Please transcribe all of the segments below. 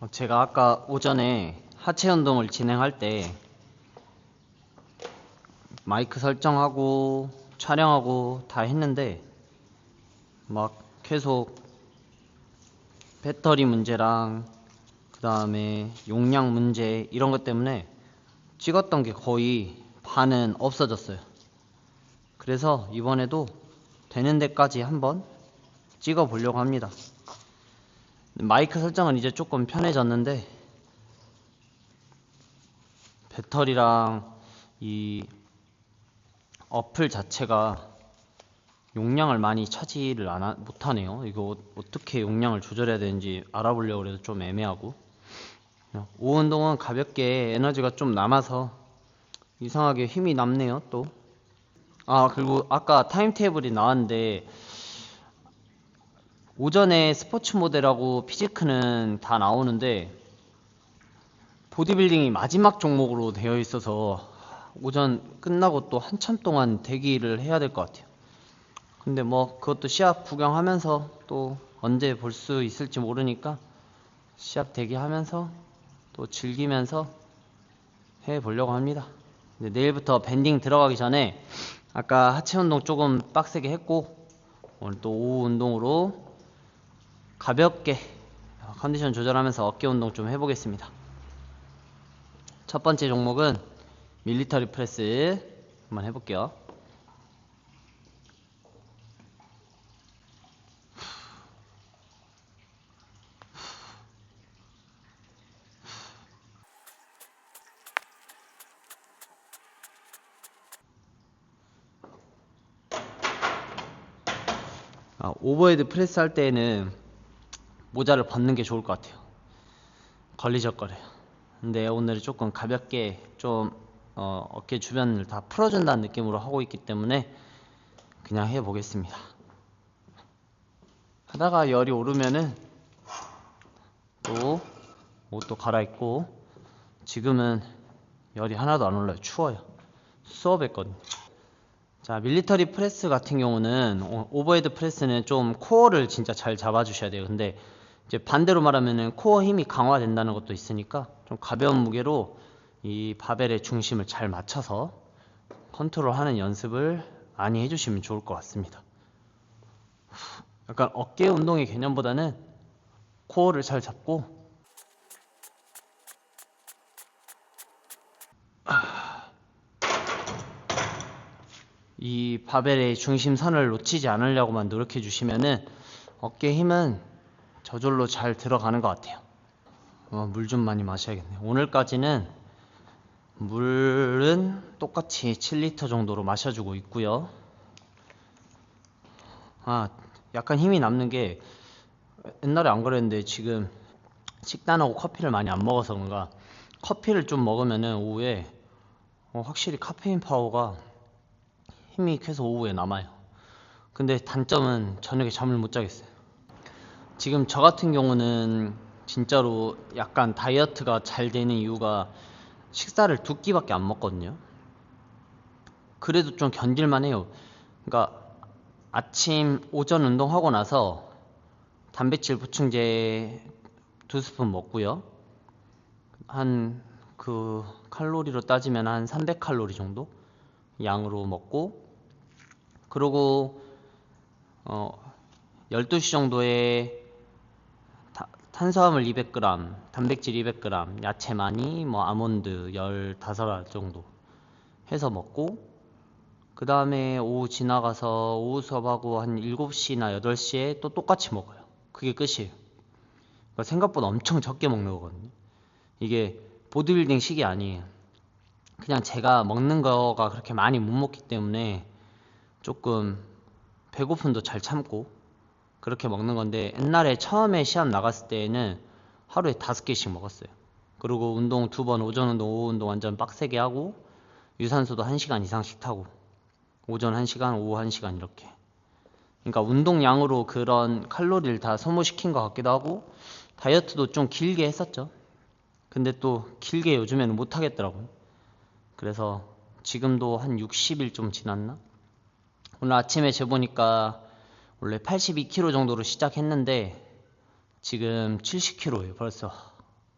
제가 아까 오전에 하체 운동을 진행할 때 마이크 설정하고 촬영하고 다 했는데 막 계속 배터리 문제랑 그 다음에 용량 문제 이런 것 때문에 찍었던 게 거의 반은 없어졌어요. 그래서 이번에도 되는 데까지 한번 찍어 보려고 합니다. 마이크 설정은 이제 조금 편해졌는데 배터리랑 이 어플 자체가 용량을 많이 차지를 못하네요. 이거 어떻게 용량을 조절해야 되는지 알아보려고 해도 좀 애매하고, 오후 운동은 가볍게 에너지가 좀 남아서 이상하게 힘이 남네요. 또 그리고 아까 타임테이블이 나왔는데 오전에 스포츠 모델하고 피지크는 다 나오는데 보디빌딩이 마지막 종목으로 되어 있어서 오전 끝나고 또 한참 동안 대기를 해야 될 것 같아요. 근데 뭐 그것도 시합 구경하면서 또 언제 볼 수 있을지 모르니까 시합 대기하면서 또 즐기면서 해보려고 합니다. 내일부터 밴딩 들어가기 전에 아까 하체 운동 조금 빡세게 했고, 오늘 또 오후 운동으로 가볍게 컨디션 조절하면서 어깨 운동 좀 해보겠습니다. 첫 번째 종목은 밀리터리 프레스 한번 해볼게요. 오버헤드 프레스 할 때에는 모자를 벗는 게 좋을 것 같아요. 걸리적거려요. 근데 오늘은 조금 가볍게 좀 어깨 주변을 다 풀어준다는 느낌으로 하고 있기 때문에 그냥 해보겠습니다. 하다가 열이 오르면은 또 옷도 갈아입고, 지금은 열이 하나도 안 올라요. 추워요. 수업했거든요. 자, 밀리터리 프레스 같은 경우는 오버헤드 프레스는 좀 코어를 진짜 잘 잡아주셔야 돼요. 근데 이제 반대로 말하면은 코어 힘이 강화된다는 것도 있으니까 좀 가벼운 무게로 이 바벨의 중심을 잘 맞춰서 컨트롤하는 연습을 많이 해주시면 좋을 것 같습니다. 약간 어깨 운동의 개념보다는 코어를 잘 잡고, 이 바벨의 중심선을 놓치지 않으려고만 노력해 주시면은 어깨 힘은 저절로 잘 들어가는 것 같아요. 물 좀 많이 마셔야겠네요. 오늘까지는 물은 똑같이 7리터 정도로 마셔주고 있고요. 약간 힘이 남는 게, 옛날에 안 그랬는데 지금 식단하고 커피를 많이 안 먹어서 그런가 커피를 좀 먹으면은 오후에 확실히 카페인 파워가 힘이 계속 오후에 남아요. 근데 단점은 저녁에 잠을 못 자겠어요. 지금 저 같은 경우는 진짜로 약간 다이어트가 잘 되는 이유가 식사를 두 끼밖에 안 먹거든요. 그래도 좀 견딜만 해요. 그러니까 아침 오전 운동하고 나서 단백질 보충제 2스푼 먹고요. 한 그 칼로리로 따지면 한 300칼로리 정도 양으로 먹고, 그리고 12시 정도에 탄수화물 200g, 단백질 200g, 야채 많이, 뭐 아몬드 15알 정도 해서 먹고, 그 다음에 오후 지나가서 오후 수업하고 한 7시나 8시에 또 똑같이 먹어요. 그게 끝이에요. 그러니까 생각보다 엄청 적게 먹는 거거든요. 이게 보디빌딩 식이 아니에요. 그냥 제가 먹는 거가 그렇게 많이 못 먹기 때문에 조금 배고픔도 잘 참고 그렇게 먹는 건데, 옛날에 처음에 시합 나갔을 때에는 하루에 5개씩 먹었어요. 그리고 운동 2번, 오전 운동, 오후 운동 완전 빡세게 하고 유산소도 1시간 이상씩 타고 오전 1시간, 오후 1시간 이렇게. 그러니까 운동량으로 그런 칼로리를 다 소모시킨 것 같기도 하고, 다이어트도 좀 길게 했었죠. 근데 또 길게 요즘에는 못 하겠더라고요. 그래서 지금도 한 60일 좀 지났나? 오늘 아침에 재보니까 원래 82kg 정도로 시작했는데 지금 70kg예요 벌써.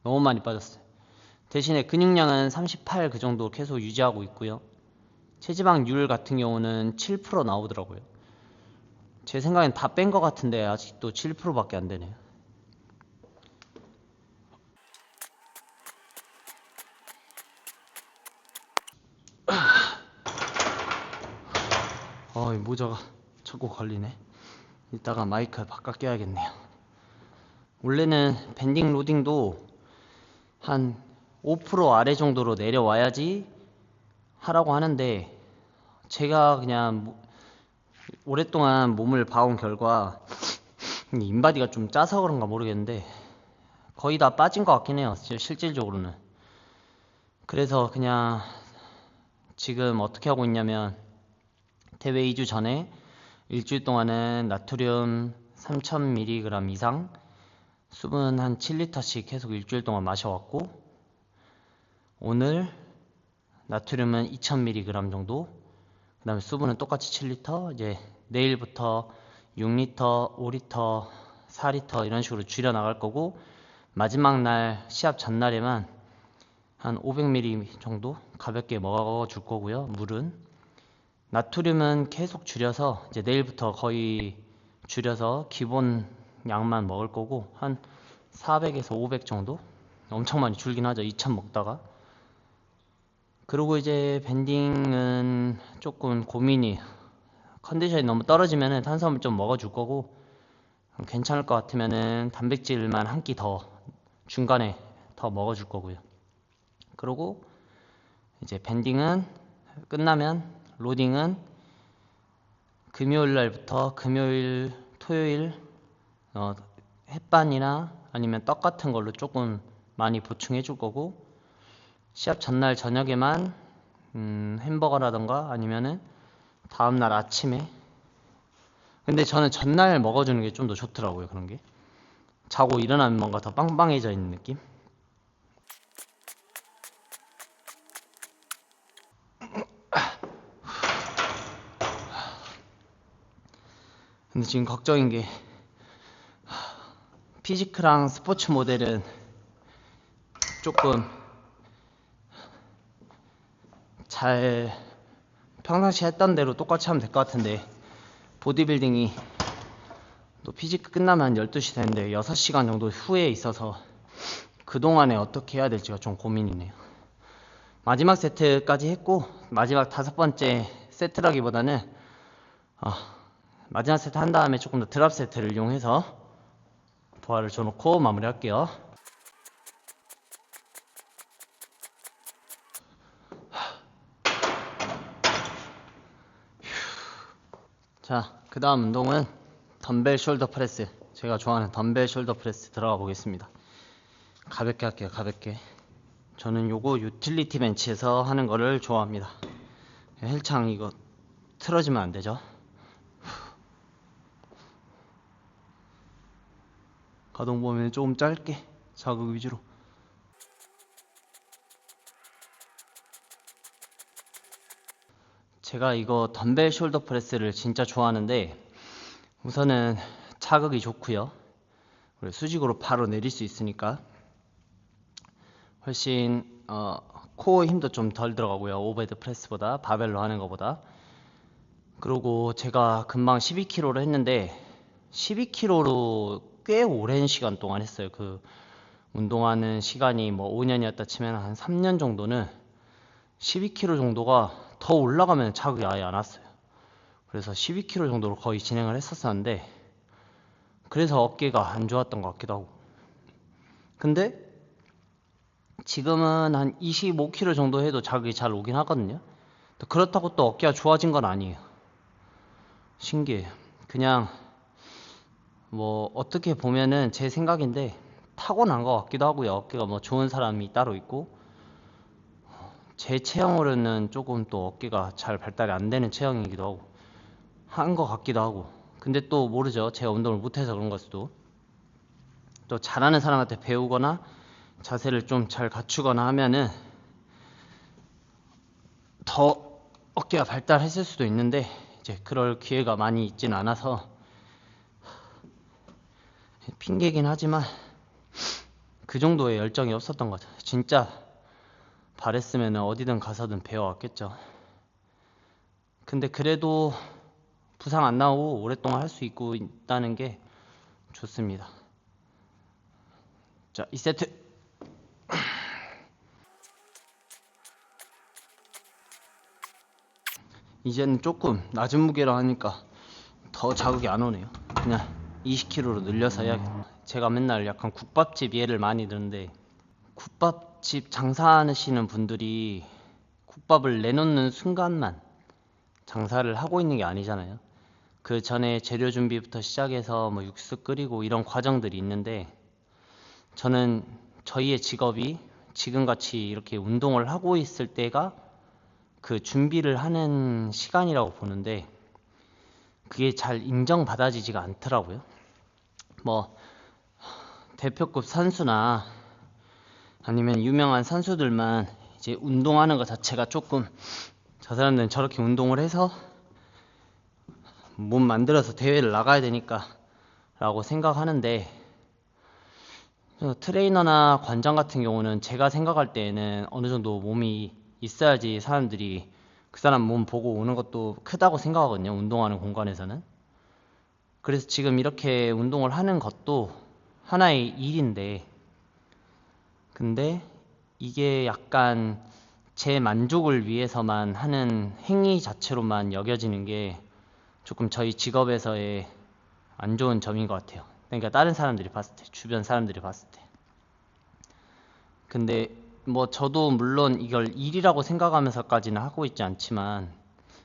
너무 많이 빠졌어요. 대신에 근육량은 38 그 정도 계속 유지하고 있고요. 체지방률 같은 경우는 7% 나오더라고요. 제 생각엔 다 뺀 것 같은데 아직도 7%밖에 안 되네요. 이 모자가 자꾸 걸리네. 이따가 마이크 바꿔 껴야겠네요. 원래는 밴딩 로딩도 한 5% 아래 정도로 내려와야지 하라고 하는데, 제가 그냥 오랫동안 몸을 봐온 결과 인바디가 좀 짜서 그런가 모르겠는데 거의 다 빠진 것 같긴 해요, 실질적으로는. 그래서 그냥 지금 어떻게 하고 있냐면, 대회 2주 전에 일주일 동안은 나트륨 3000mg 이상, 수분 한 7리터씩 계속 일주일 동안 마셔왔고, 오늘 나트륨은 2000mg 정도, 그 다음에 수분은 똑같이 7리터, 이제 내일부터 6리터, 5리터, 4리터 이런 식으로 줄여 나갈 거고, 마지막 날 시합 전날에만 한 500ml 정도 가볍게 먹어줄 거고요. 물은 나트륨은 계속 줄여서 이제 내일부터 거의 줄여서 기본 양만 먹을 거고, 한 400에서 500 정도? 엄청 많이 줄긴 하죠, 2000 먹다가. 그리고 이제 밴딩은 조금 고민이, 컨디션이 너무 떨어지면은 탄수화물 좀 먹어줄 거고, 괜찮을 것 같으면은 단백질만 한 끼 더 중간에 더 먹어줄 거고요. 그리고 이제 밴딩은 끝나면 로딩은 금요일 날부터 금요일, 토요일 햇반이나 아니면 떡 같은 걸로 조금 많이 보충해 줄 거고, 시합 전날 저녁에만 햄버거라던가 아니면은 다음날 아침에. 근데 저는 전날 먹어주는 게 좀 더 좋더라고요. 그런 게 자고 일어나면 뭔가 더 빵빵해져 있는 느낌. 근데 지금 걱정인 게, 피지크랑 스포츠 모델은 조금 잘 평상시 했던 대로 똑같이 하면 될 것 같은데, 보디빌딩이 또 피지크 끝나면 12시 되는데 6시간 정도 후에 있어서 그동안에 어떻게 해야 될지가 좀 고민이네요. 마지막 세트까지 했고, 마지막 5번째 세트라기보다는 마지막 세트 한 다음에 조금 더 드랍 세트를 이용해서 부하를 줘놓고 마무리할게요. 자, 그 다음 운동은 덤벨 숄더 프레스. 제가 좋아하는 덤벨 숄더 프레스 들어가 보겠습니다. 가볍게 할게요, 가볍게. 저는 요거 유틸리티 벤치에서 하는 거를 좋아합니다. 헬창 이거 틀어지면 안 되죠. 가동 범위는 조금 짧게, 자극 위주로. 제가 이거 덤벨 숄더 프레스를 진짜 좋아하는데, 우선은 자극이 좋고요. 그리고 수직으로 바로 내릴 수 있으니까 훨씬 코어 힘도 좀 덜 들어가고요, 오버헤드 프레스보다, 바벨로 하는 것보다. 그리고 제가 금방 12kg를 했는데 12kg로 꽤 오랜 시간 동안 했어요. 그 운동하는 시간이 뭐 5년이었다 치면 한 3년 정도는 12kg 정도가, 더 올라가면 자극이 아예 안 왔어요. 그래서 12kg 정도로 거의 진행을 했었었는데, 그래서 어깨가 안 좋았던 것 같기도 하고. 근데 지금은 한 25kg 정도 해도 자극이 잘 오긴 하거든요. 그렇다고 또 어깨가 좋아진 건 아니에요. 신기해요. 그냥 뭐 어떻게 보면은 제 생각인데 타고난 것 같기도 하고요. 어깨가 뭐 좋은 사람이 따로 있고, 제 체형으로는 조금 또 어깨가 잘 발달이 안 되는 체형이기도 하고 한 것 같기도 하고. 근데 또 모르죠, 제가 운동을 못해서 그런 걸 수도. 또 잘하는 사람한테 배우거나 자세를 좀 잘 갖추거나 하면은 더 어깨가 발달했을 수도 있는데, 이제 그럴 기회가 많이 있진 않아서 핑계긴 하지만 그 정도의 열정이 없었던 거죠. 진짜 잘했으면 어디든 가서든 배워왔겠죠. 근데 그래도 부상 안 나오고 오랫동안 할 수 있고 있다는 게 좋습니다. 자, 2세트. 이제는 조금 낮은 무게로 하니까 더 자극이 안 오네요. 그냥 20kg로 늘려서 해야겠다. 제가 맨날 약간 국밥집 예를 많이 드는데, 국밥집 장사하시는 분들이 국밥을 내놓는 순간만 장사를 하고 있는 게 아니잖아요. 그 전에 재료 준비부터 시작해서 뭐 육수 끓이고 이런 과정들이 있는데, 저는 저희의 직업이 지금같이 이렇게 운동을 하고 있을 때가 그 준비를 하는 시간이라고 보는데, 그게 잘 인정받아지지가 않더라고요. 뭐 대표급 선수나 아니면 유명한 선수들만 이제 운동하는 것 자체가 조금, 저 사람들은 저렇게 운동을 해서 몸 만들어서 대회를 나가야 되니까 라고 생각하는데, 트레이너나 관장 같은 경우는 제가 생각할 때에는 어느 정도 몸이 있어야지 사람들이 그 사람 몸 보고 오는 것도 크다고 생각하거든요, 운동하는 공간에서는. 그래서 지금 이렇게 운동을 하는 것도 하나의 일인데, 근데 이게 약간 제 만족을 위해서만 하는 행위 자체로만 여겨지는 게 조금 저희 직업에서의 안 좋은 점인 것 같아요. 그러니까 다른 사람들이 봤을 때, 주변 사람들이 봤을 때. 근데 뭐 저도 물론 이걸 일이라고 생각하면서까지는 하고 있지 않지만,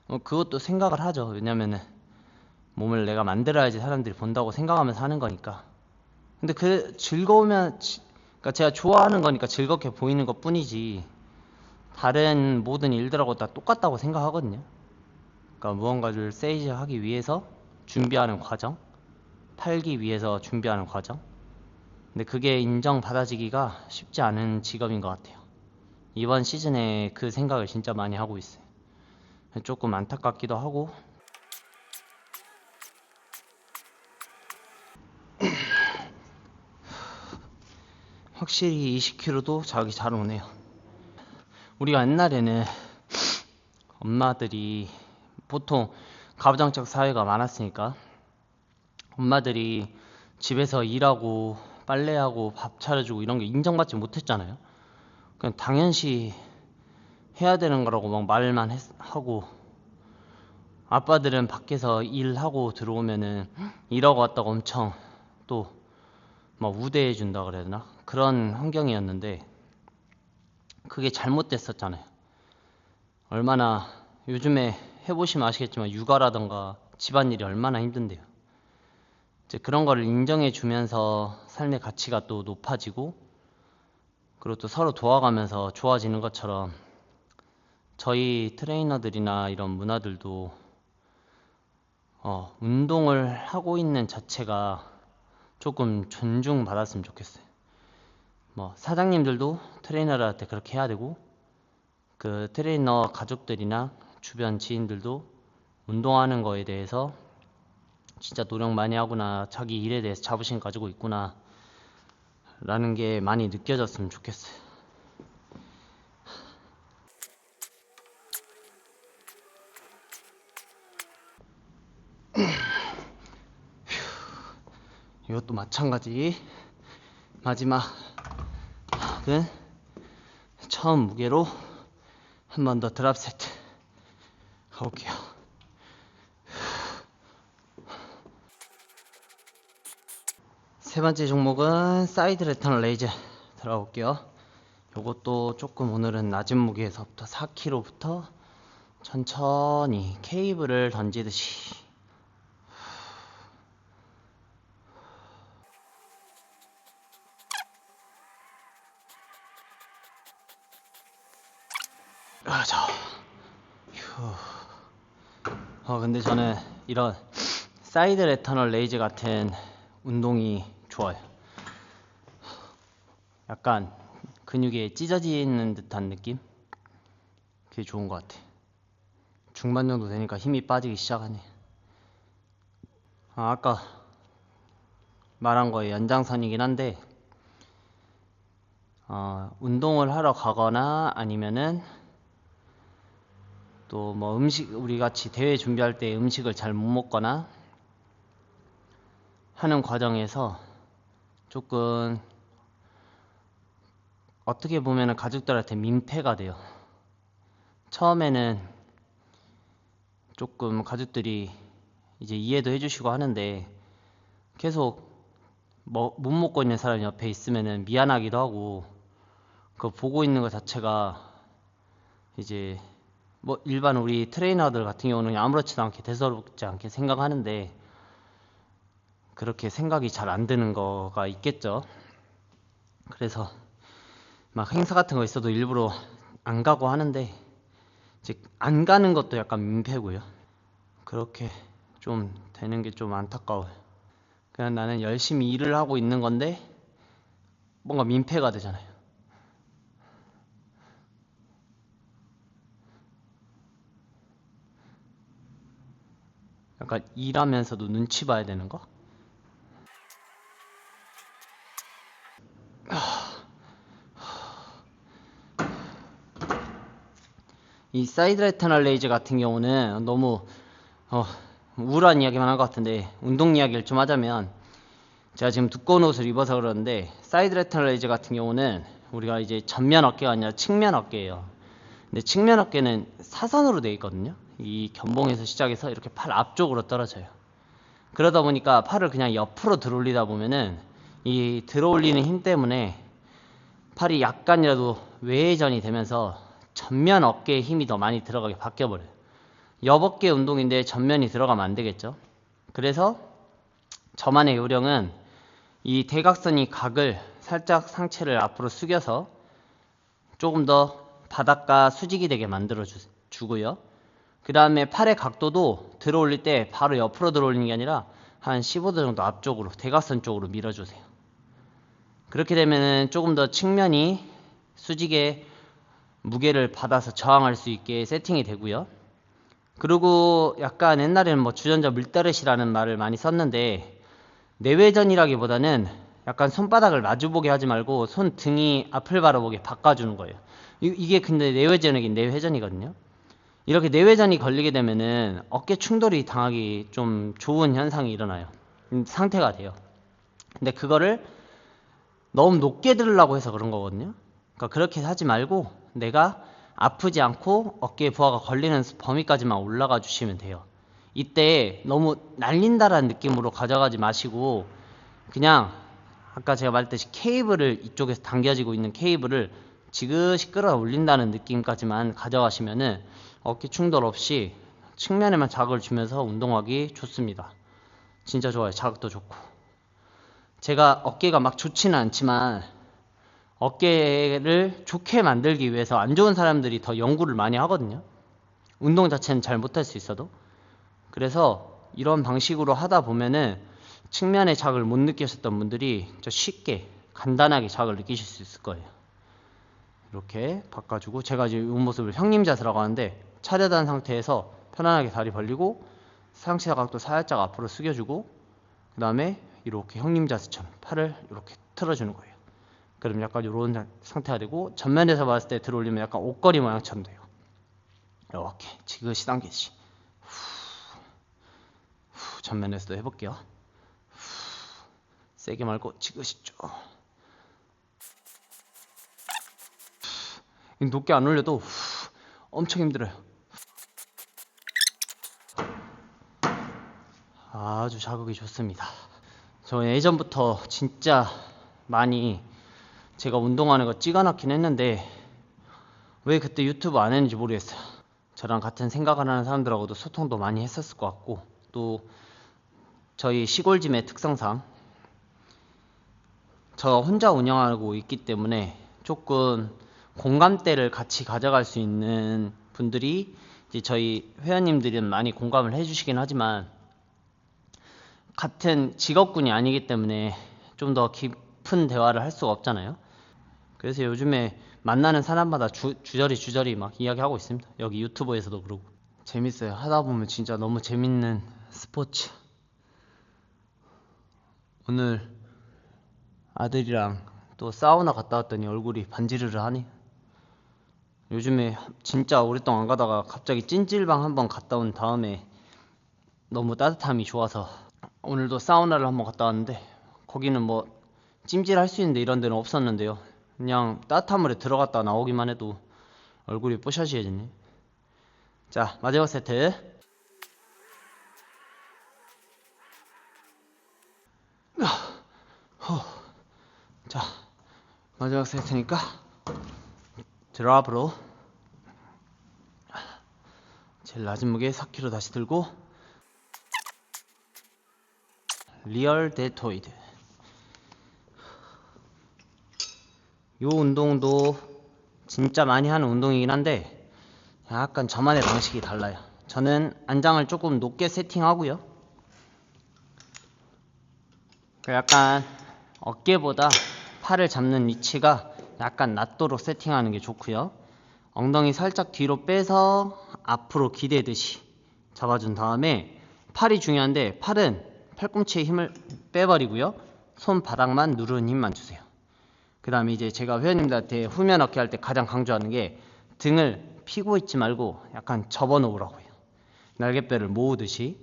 그것도 생각을 하죠. 왜냐면은 몸을 내가 만들어야지 사람들이 본다고 생각하면서 하는 거니까. 근데 그 즐거우면, 그러니까 제가 좋아하는 거니까 즐겁게 보이는 것 뿐이지, 다른 모든 일들하고 다 똑같다고 생각하거든요. 그러니까 무언가를 세일즈하기 위해서 준비하는 과정, 팔기 위해서 준비하는 과정. 근데 그게 인정받아지기가 쉽지 않은 직업인 것 같아요. 이번 시즌에 그 생각을 진짜 많이 하고 있어요. 조금 안타깝기도 하고. 확실히 20kg도 자기 잘 오네요. 우리가 옛날에는 엄마들이, 보통 가부장적 사회가 많았으니까 엄마들이 집에서 일하고 빨래하고 밥 차려주고 이런 게 인정받지 못했잖아요. 그냥 당연시 해야 되는 거라고 막 말만 하고, 아빠들은 밖에서 일하고 들어오면은 일하고 왔다고 엄청 또 막 우대해 준다 그래야 되나? 그런 환경이었는데, 그게 잘못됐었잖아요. 얼마나, 요즘에 해보시면 아시겠지만 육아라던가 집안일이 얼마나 힘든데요. 이제 그런 거를 인정해 주면서 삶의 가치가 또 높아지고, 그리고 또 서로 도와가면서 좋아지는 것처럼 저희 트레이너들이나 이런 문화들도 운동을 하고 있는 자체가 조금 존중받았으면 좋겠어요. 뭐 사장님들도 트레이너들한테 그렇게 해야 되고, 그 트레이너 가족들이나 주변 지인들도 운동하는 거에 대해서 진짜 노력 많이 하구나, 자기 일에 대해서 자부심 가지고 있구나 라는 게 많이 느껴졌으면 좋겠어요. 이것도 마찬가지. 마지막은 처음 무게로 한 번 더 드랍 세트 가볼게요. 세 번째 종목은 사이드 레턴 레이즈 들어볼게요. 요것도 조금 오늘은 낮은 무게에서부터 4kg부터 천천히 케이블을 던지듯이. 자, 근데 저는 이런 사이드 레터널 레이즈 같은 운동이 좋아요. 약간 근육이 찢어지는 듯한 느낌? 그게 좋은 것 같아. 중반 정도 되니까 힘이 빠지기 시작하네. 아까 말한 거의 연장선이긴 한데, 운동을 하러 가거나 아니면은 또 뭐 우리 같이 대회 준비할 때 음식을 잘 못 먹거나 하는 과정에서 조금 어떻게 보면은 가족들한테 민폐가 돼요. 처음에는 조금 가족들이 이제 이해도 해주시고 하는데 계속 못 먹고 있는 사람이 옆에 있으면은 미안하기도 하고, 그거 보고 있는 것 자체가 이제 뭐 일반 우리 트레이너들 같은 경우는 그냥 아무렇지도 않게 대수롭지 않게 생각하는데 그렇게 생각이 잘 안 드는 거가 있겠죠. 그래서 막 행사 같은 거 있어도 일부러 안 가고 하는데 이제 안 가는 것도 약간 민폐고요. 그렇게 좀 되는 게 좀 안타까워요. 그냥 나는 열심히 일을 하고 있는 건데 뭔가 민폐가 되잖아요. 약간 일하면서도 눈치 봐야 되는 거? 이 사이드 레터널 레이즈 같은 경우는 너무 우울한 이야기만 한 것 같은데, 운동 이야기를 좀 하자면 제가 지금 두꺼운 옷을 입어서 그러는데 사이드 레터널 레이즈 같은 경우는 우리가 이제 전면 어깨가 아니라 측면 어깨예요. 근데 측면 어깨는 사선으로 되어 있거든요. 이 견봉에서 시작해서 이렇게 팔 앞쪽으로 떨어져요. 그러다 보니까 팔을 그냥 옆으로 들어올리다 보면은 이 들어올리는 힘 때문에 팔이 약간이라도 외회전이 되면서 전면 어깨에 힘이 더 많이 들어가게 바뀌어버려요. 옆어깨 운동인데 전면이 들어가면 안 되겠죠. 그래서 저만의 요령은 이 대각선이 각을 살짝 상체를 앞으로 숙여서 조금 더 바닥과 수직이 되게 만들어 주고요. 그 다음에 팔의 각도도 들어올릴 때 바로 옆으로 들어올리는 게 아니라 한 15도 정도 앞쪽으로 대각선 쪽으로 밀어주세요. 그렇게 되면 조금 더 측면이 수직에 무게를 받아서 저항할 수 있게 세팅이 되고요. 그리고 약간 옛날에는 뭐 주전자 물다릇이라는 말을 많이 썼는데, 내외전이라기보다는 약간 손바닥을 마주보게 하지 말고 손등이 앞을 바라보게 바꿔주는 거예요. 이게 근데 내외전이긴 내회전이거든요. 이렇게 내외전이 걸리게 되면은 어깨 충돌이 당하기 좀 좋은 현상이 일어나요. 상태가 돼요. 근데 그거를 너무 높게 들으려고 해서 그런 거거든요. 그러니까 그렇게 하지 말고 내가 아프지 않고 어깨에 부하가 걸리는 범위까지만 올라가 주시면 돼요. 이때 너무 날린다라는 느낌으로 가져가지 마시고 그냥 아까 제가 말했듯이 케이블을, 이쪽에서 당겨지고 있는 케이블을 지그시 끌어올린다는 느낌까지만 가져가시면은 어깨 충돌 없이 측면에만 자극을 주면서 운동하기 좋습니다. 진짜 좋아요. 자극도 좋고. 제가 어깨가 막 좋지는 않지만 어깨를 좋게 만들기 위해서 안 좋은 사람들이 더 연구를 많이 하거든요. 운동 자체는 잘 못할 수 있어도. 그래서 이런 방식으로 하다 보면은 측면에 자극을 못 느끼셨던 분들이 쉽게 간단하게 자극을 느끼실 수 있을 거예요. 이렇게 바꿔주고, 제가 지금 이 모습을 형님 자세라고 하는데 차렷한 상태에서 편안하게 다리 벌리고 상체 각도 살짝 앞으로 숙여주고 그 다음에 이렇게 형님 자세처럼 팔을 이렇게 틀어주는 거예요. 그럼 약간 이런 상태가 되고, 전면에서 봤을 때 들어올리면 약간 옷걸이 모양처럼 돼요. 이렇게 지그시 당기시. 전면에서도 해볼게요. 세게 말고 지그시 쭉. 높게 안 올려도 엄청 힘들어요. 아주 자극이 좋습니다. 저 예전부터 진짜 많이 제가 운동하는 거 찍어놨긴 했는데 왜 그때 유튜브 안 했는지 모르겠어요. 저랑 같은 생각을 하는 사람들하고도 소통도 많이 했었을 것 같고, 또 저희 시골짐의 특성상 저 혼자 운영하고 있기 때문에 조금 공감대를 같이 가져갈 수 있는 분들이 이제 저희 회원님들은 많이 공감을 해주시긴 하지만 같은 직업군이 아니기 때문에 좀 더 깊은 대화를 할 수가 없잖아요. 그래서 요즘에 만나는 사람마다 주저리 막 이야기하고 있습니다. 여기 유튜브에서도 그러고. 재밌어요. 하다 보면 진짜 너무 재밌는 스포츠. 오늘 아들이랑 또 사우나 갔다 왔더니 얼굴이 반지르르 하네. 요즘에 진짜 오랫동안 안 가다가 갑자기 찜질방 한번 갔다 온 다음에 너무 따뜻함이 좋아서 오늘도 사우나를 한번 갔다 왔는데, 거기는 뭐 찜질할 수 있는데 이런 데는 없었는데요. 그냥 따뜻한 물에 들어갔다 나오기만 해도 얼굴이 뽀샤시해지네. 자, 마지막 세트. 자, 마지막 세트니까 드랍으로 제일 낮은 무게 4kg 다시 들고 리얼 델토이드. 요 운동도 진짜 많이 하는 운동이긴 한데 약간 저만의 방식이 달라요. 저는 안장을 조금 높게 세팅하고요, 약간 어깨보다 팔을 잡는 위치가 약간 낮도록 세팅하는 게 좋고요, 엉덩이 살짝 뒤로 빼서 앞으로 기대듯이 잡아준 다음에, 팔이 중요한데 팔은 팔꿈치에 힘을 빼버리고요, 손바닥만 누르는 힘만 주세요. 그 다음에 이제 제가 회원님들한테 후면 어깨 할 때 가장 강조하는 게 등을 피고 있지 말고 약간 접어놓으라고 해요. 날개뼈를 모으듯이.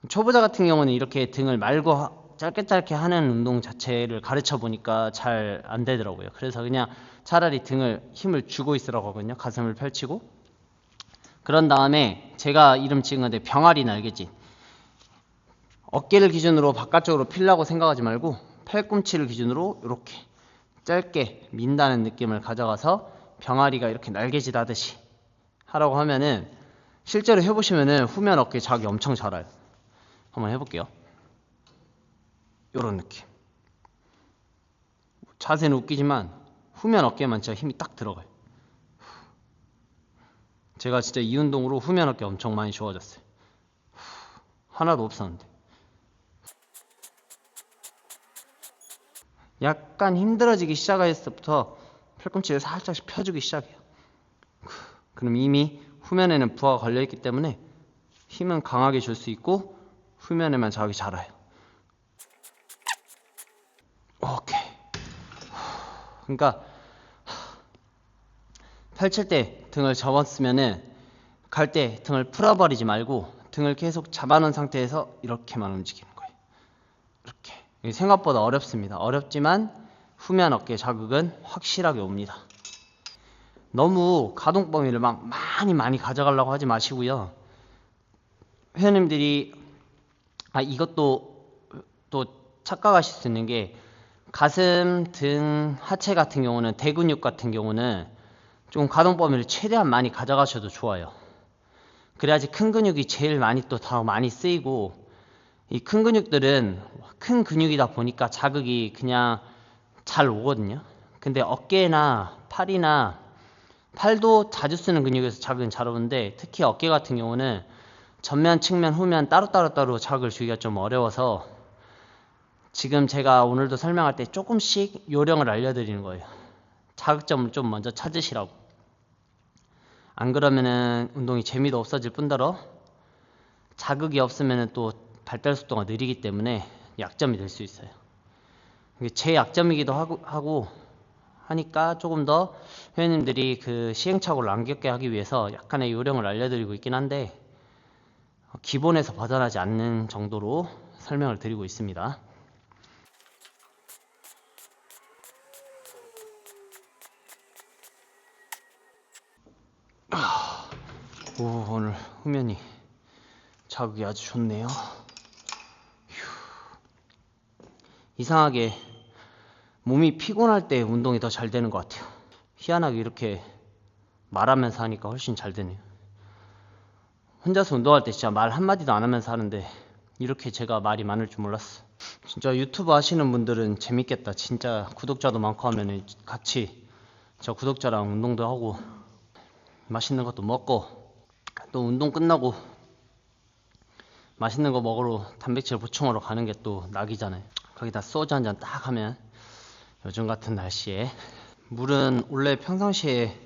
초보자 같은 경우는 이렇게 등을 말고 짧게 하는 운동 자체를 가르쳐 보니까 잘 안 되더라고요. 그래서 그냥 차라리 등을 힘을 주고 있으라고 하거든요. 가슴을 펼치고. 그런 다음에 제가 이름 지은 건데 병아리 날개짓. 어깨를 기준으로 바깥쪽으로 필라고 생각하지 말고 팔꿈치를 기준으로 이렇게 짧게 민다는 느낌을 가져가서 병아리가 이렇게 날개짓 하듯이 하라고 하면은, 실제로 해보시면은 후면 어깨 자극이 엄청 잘 와요. 한번 해볼게요. 요런 느낌. 자세는 웃기지만 후면 어깨만 진짜 힘이 딱 들어가요. 제가 진짜 이 운동으로 후면 어깨 엄청 많이 좋아졌어요. 하나도 없었는데. 약간 힘들어지기 시작했을 때부터 팔꿈치를 살짝씩 펴주기 시작해요. 그럼 이미 후면에는 부하가 걸려있기 때문에 힘은 강하게 줄 수 있고 후면에만 자극이 잘 와요. 오케이. 그러니까 펼칠 때 등을 접었으면은 갈 때 등을 풀어버리지 말고 등을 계속 잡아놓은 상태에서 이렇게만 움직이는 거예요. 이렇게. 생각보다 어렵습니다. 어렵지만 후면 어깨 자극은 확실하게 옵니다. 너무 가동 범위를 막 많이 가져가려고 하지 마시고요. 회원님들이 이것도 또 착각하실 수 있는 게, 가슴, 등, 하체 같은 경우는, 대근육 같은 경우는 좀 가동 범위를 최대한 많이 가져가셔도 좋아요. 그래야지 큰 근육이 제일 더 많이 쓰이고, 이 큰 근육들은 큰 근육이다 보니까 자극이 그냥 잘 오거든요. 근데 어깨나 팔이나, 팔도 자주 쓰는 근육에서 자극은 잘 오는데 특히 어깨 같은 경우는 전면, 측면, 후면 따로 자극을 주기가 좀 어려워서 지금 제가 오늘도 설명할 때 조금씩 요령을 알려드리는 거예요. 자극점을 좀 먼저 찾으시라고. 안 그러면은 운동이 재미도 없어질 뿐더러 자극이 없으면은 또 발달 속도가 느리기 때문에 약점이 될 수 있어요. 이게 제 약점이기도 하고 하니까 조금 더 회원님들이 그 시행착오를 안 겪게 하기 위해서 약간의 요령을 알려드리고 있긴 한데, 기본에서 벗어나지 않는 정도로 설명을 드리고 있습니다. 오늘 후면이 자극이 아주 좋네요. 이상하게 몸이 피곤할 때 운동이 더 잘 되는 것 같아요. 희한하게 이렇게 말하면서 하니까 훨씬 잘 되네요. 혼자서 운동할 때 진짜 말 한마디도 안 하면서 하는데 이렇게 제가 말이 많을 줄 몰랐어. 진짜 유튜브 하시는 분들은 재밌겠다. 진짜 구독자도 많고 하면 같이 저 구독자랑 운동도 하고 맛있는 것도 먹고, 또 운동 끝나고 맛있는 거 먹으러 단백질 보충하러 가는 게 또 낙이잖아요. 거기다 소주 한 잔 딱 하면, 요즘 같은 날씨에 물은 원래 평상시에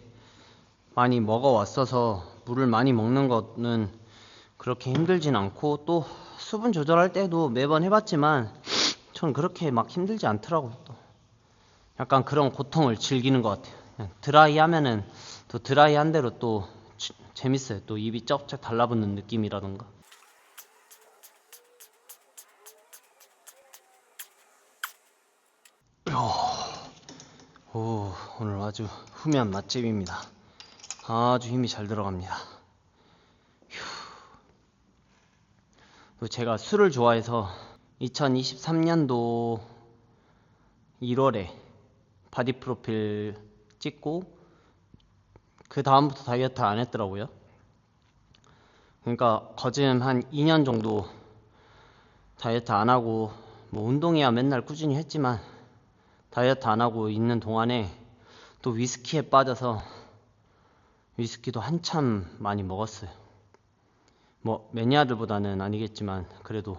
많이 먹어왔어서 물을 많이 먹는 거는 그렇게 힘들진 않고, 또 수분 조절할 때도 매번 해봤지만 전 그렇게 막 힘들지 않더라고요. 또 약간 그런 고통을 즐기는 것 같아요. 그냥 드라이 하면은 또 드라이 한 대로 또 재밌어요. 또 입이 쩍쩍 달라붙는 느낌이라던가. 오, 오늘 아주 후미한 맛집입니다. 아주 힘이 잘 들어갑니다. 또 제가 술을 좋아해서 2023년도 1월에 바디 프로필 찍고 그 다음부터 다이어트 안 했더라고요. 그러니까 거진 한 2년 정도 다이어트 안 하고 뭐 운동이야 맨날 꾸준히 했지만 다이어트 안 하고 있는 동안에 또 위스키에 빠져서 위스키도 한참 많이 먹었어요. 뭐 매니아들보다는 아니겠지만 그래도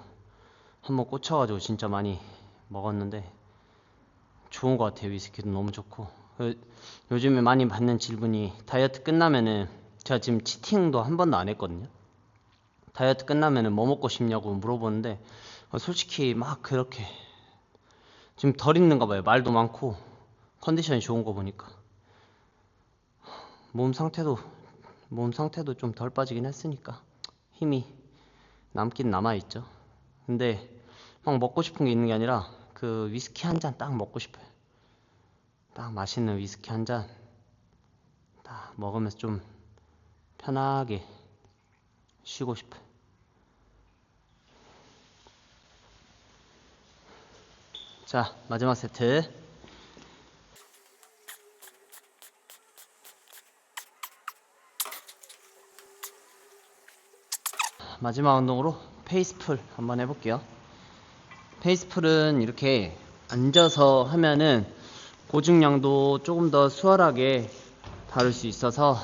한번 꽂혀가지고 진짜 많이 먹었는데 좋은 것 같아요. 위스키도 너무 좋고. 요즘에 많이 받는 질문이 다이어트 끝나면은 제가 지금 치팅도 한 번도 안 했거든요. 다이어트 끝나면은 뭐 먹고 싶냐고 물어보는데 솔직히 막 그렇게 지금 덜 있는가 봐요. 말도 많고 컨디션이 좋은 거 보니까 몸 상태도 좀 덜 빠지긴 했으니까 힘이 남긴 남아있죠. 근데 막 먹고 싶은 게 있는 게 아니라 그 위스키 한 잔 딱 먹고 싶어요. 딱 맛있는 위스키 한 잔 딱 먹으면서 좀 편하게 쉬고 싶어요. 자, 마지막 세트. 마지막 운동으로 페이스풀 한번 해볼게요. 페이스풀은 이렇게 앉아서 하면은 고중량도 조금 더 수월하게 다룰 수 있어서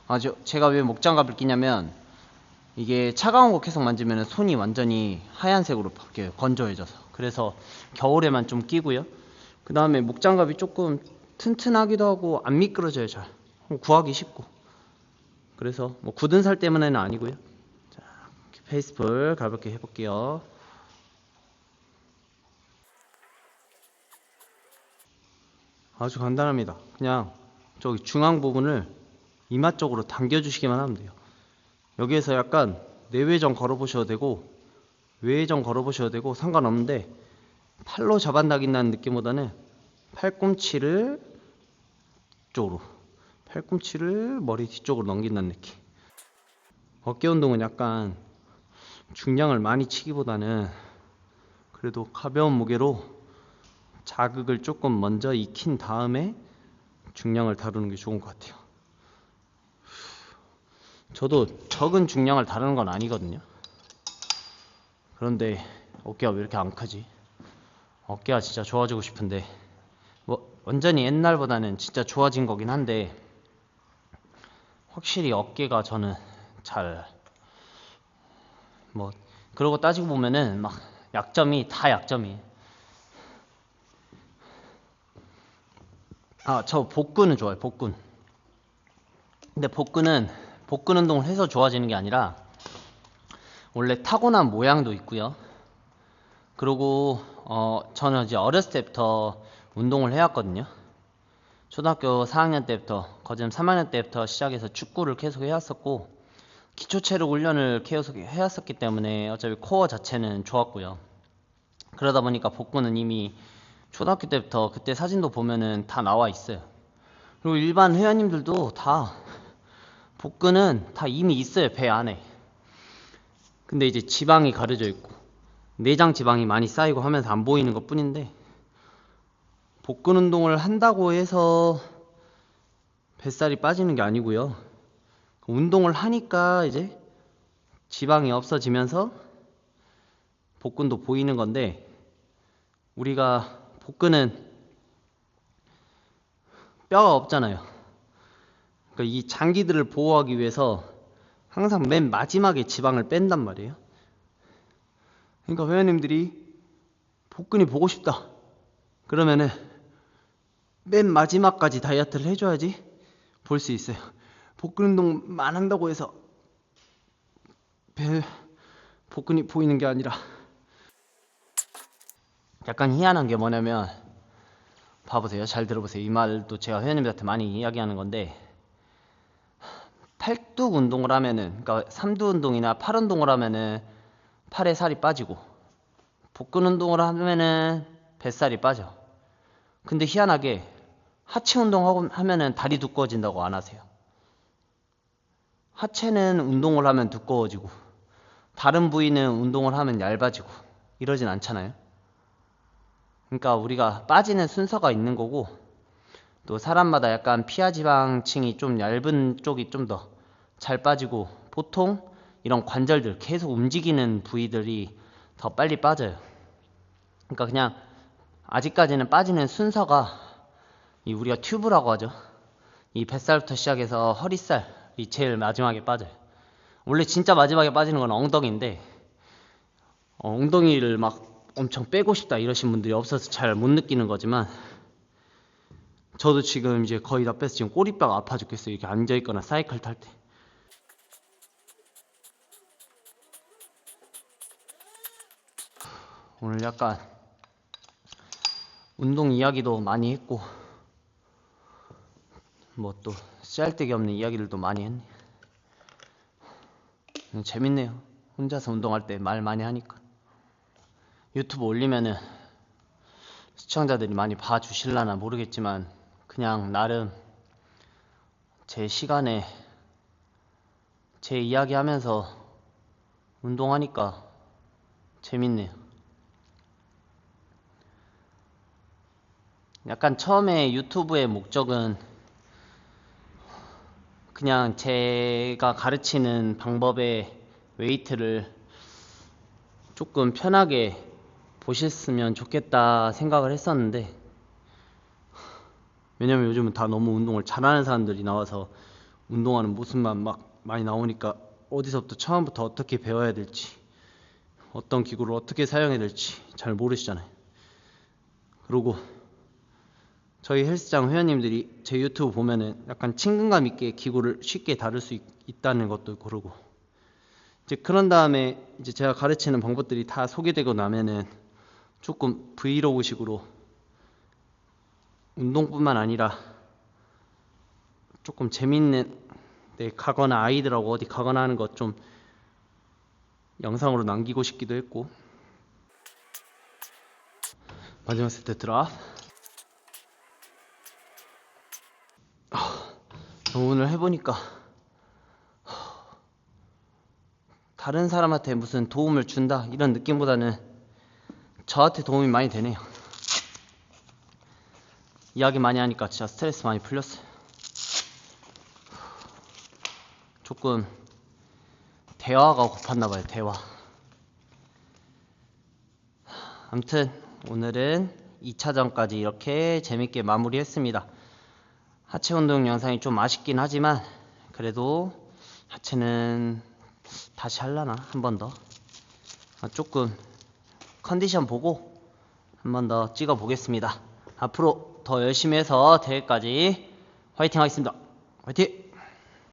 아주 제가 왜 목장갑을 끼냐면 이게 차가운 거 계속 만지면 손이 완전히 하얀색으로 바뀌어요. 건조해져서. 그래서 겨울에만 좀 끼고요. 그 다음에 목장갑이 조금 튼튼하기도 하고 안 미끄러져요. 잘 구하기 쉽고. 그래서 뭐 굳은 살 때문에는 아니고요. 자, 페이스풀 가볍게 해볼게요. 아주 간단합니다. 그냥 저기 중앙 부분을 이마 쪽으로 당겨주시기만 하면 돼요. 여기에서 약간 내외전 걸어보셔도 되고 외회전 걸어보셔도 되고 상관없는데 팔로 잡아당긴다는 느낌보다는 팔꿈치를 쪽으로 팔꿈치를 머리 뒤쪽으로 넘긴다는 느낌. 어깨 운동은 약간 중량을 많이 치기보다는 그래도 가벼운 무게로 자극을 조금 먼저 익힌 다음에 중량을 다루는 게 좋은 것 같아요. 저도 적은 중량을 다루는 건 아니거든요. 그런데 어깨가 왜 이렇게 안 크지? 어깨가 진짜 좋아지고 싶은데 뭐 완전히 옛날보다는 진짜 좋아진 거긴 한데 확실히 어깨가 저는 잘 뭐 그러고 따지고 보면은 막 약점이 다 약점이에요. 아, 저 복근은 좋아요. 복근. 근데 복근 운동을 해서 좋아지는 게 아니라 원래 타고난 모양도 있고요. 그리고 저는 이제 어렸을 때부터 운동을 해왔거든요. 초등학교 4학년 때부터 거진 3학년 때부터 시작해서 축구를 계속 해왔었고 기초체력 훈련을 계속 해왔었기 때문에 어차피 코어 자체는 좋았고요. 그러다 보니까 복근은 이미 초등학교 때부터 그때 사진도 보면은 다 나와 있어요. 그리고 일반 회원님들도 다 복근은 다 이미 있어요. 배 안에. 근데 이제 지방이 가려져 있고 내장 지방이 많이 쌓이고 하면서 안 보이는 것 뿐인데 복근 운동을 한다고 해서 뱃살이 빠지는 게 아니고요. 운동을 하니까 이제 지방이 없어지면서 복근도 보이는 건데 우리가 복근은 뼈가 없잖아요. 그러니까 이 장기들을 보호하기 위해서 항상 맨 마지막에 지방을 뺀단 말이에요. 그러니까 회원님들이 복근이 보고 싶다 그러면은 맨 마지막까지 다이어트를 해줘야지 볼 수 있어요. 복근 운동만 한다고 해서 복근이 보이는 게 아니라 약간 희한한 게 뭐냐면 봐보세요. 잘 들어보세요. 이 말도 제가 회원님들한테 많이 이야기하는 건데, 팔뚝 운동을 하면은, 그러니까 삼두 운동이나 팔 운동을 하면은 팔에 살이 빠지고, 복근 운동을 하면은 뱃살이 빠져. 근데 희한하게 하체 운동하고 하면은 다리 두꺼워진다고 안 하세요. 하체는 운동을 하면 두꺼워지고 다른 부위는 운동을 하면 얇아지고 이러진 않잖아요. 그러니까 우리가 빠지는 순서가 있는 거고, 또 사람마다 약간 피하지방층이 좀 얇은 쪽이 좀 더 잘 빠지고, 보통 이런 관절들 계속 움직이는 부위들이 더 빨리 빠져요. 그러니까 그냥 아직까지는 빠지는 순서가 이 우리가 튜브라고 하죠. 이 뱃살부터 시작해서 허리살이 제일 마지막에 빠져요. 원래 진짜 마지막에 빠지는 건 엉덩이인데, 엉덩이를 막 엄청 빼고 싶다 이러신 분들이 없어서 잘 못 느끼는 거지만, 저도 지금 이제 거의 다 빼서 지금 꼬리뼈가 아파 죽겠어요. 이렇게 앉아있거나 사이클 탈 때. 오늘 약간 운동 이야기도 많이 했고, 뭐 또 쓰잘데기 없는 이야기들도 많이 했네. 재밌네요. 혼자서 운동할 때 말 많이 하니까. 유튜브 올리면은 시청자들이 많이 봐주실라나 모르겠지만, 그냥 나름 제 시간에 제 이야기 하면서 운동하니까 재밌네요. 약간 처음에 유튜브의 목적은 그냥 제가 가르치는 방법의 웨이트를 조금 편하게 보셨으면 좋겠다 생각을 했었는데, 왜냐면 요즘은 다 너무 운동을 잘하는 사람들이 나와서 운동하는 모습만 막 많이 나오니까 어디서부터 처음부터 어떻게 배워야 될지, 어떤 기구를 어떻게 사용해야 될지 잘 모르시잖아요. 그리고 저희 헬스장 회원님들이 제 유튜브 보면은 약간 친근감 있게 기구를 쉽게 다룰 수 있다는 것도 그러고, 이제 그런 다음에 이제 제가 가르치는 방법들이 다 소개되고 나면은 조금 브이로그식으로 운동뿐만 아니라 조금 재밌는 데 가거나 아이들하고 어디 가거나 하는 것 좀 영상으로 남기고 싶기도 했고. 마지막 세트 드랍. 오늘 해보니까 다른 사람한테 무슨 도움을 준다 이런 느낌보다는 저한테 도움이 많이 되네요. 이야기 많이 하니까 진짜 스트레스 많이 풀렸어요. 조금 대화가 고팠나봐요. 대화. 아무튼 오늘은 2차전까지 이렇게 재밌게 마무리했습니다. 하체 운동 영상이 좀 아쉽긴 하지만 그래도 하체는 다시 하려나? 한 번 더. 조금 컨디션 보고 한 번 더 찍어 보겠습니다. 앞으로 더 열심히 해서 대회까지 화이팅 하겠습니다. 화이팅!